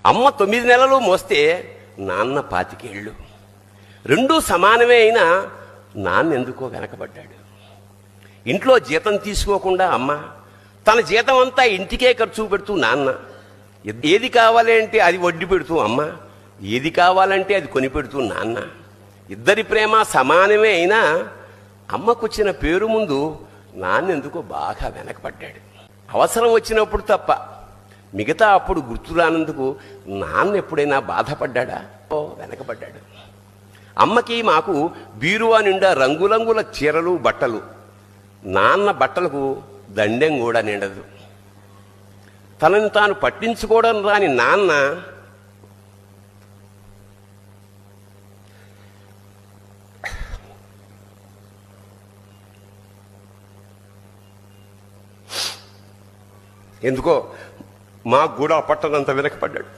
అమ్మ 9 నెలలు మోస్తే నాన్న 25 ఏళ్ళు. రెండూ సమానమే అయినా నాన్న ఎందుకో వెనకబడ్డాడు. ఇంట్లో జీతం తీసుకోకుండా అమ్మ, తన జీతం అంతా ఇంటికే ఖర్చు పెడుతూ నాన్న, ఏది కావాలి అంటే అది వడ్డీ పెడుతూ అమ్మ, ఏది కావాలంటే అది కొని పెడుతూ నాన్న. ఇద్దరి ప్రేమ సమానమే అయినా అమ్మకొచ్చిన పేరు ముందు నాన్న ఎందుకో బాగా వెనకబడ్డాడు. అవసరం వచ్చినప్పుడు తప్ప మిగతా అప్పుడు గుర్తురానందుకు నాన్న ఎప్పుడైనా బాధపడ్డా? వెనకబడ్డాడు. అమ్మకి మాకు బీరువా నిండా రంగురంగుల చీరలు బట్టలు, నాన్న బట్టలకు దండెం కూడా నిండదు. తనని తాను పట్టించుకోవడం రాని నాన్న ఎందుకో మాకు కూడా పట్టనంత వెనకపడ్డాడు.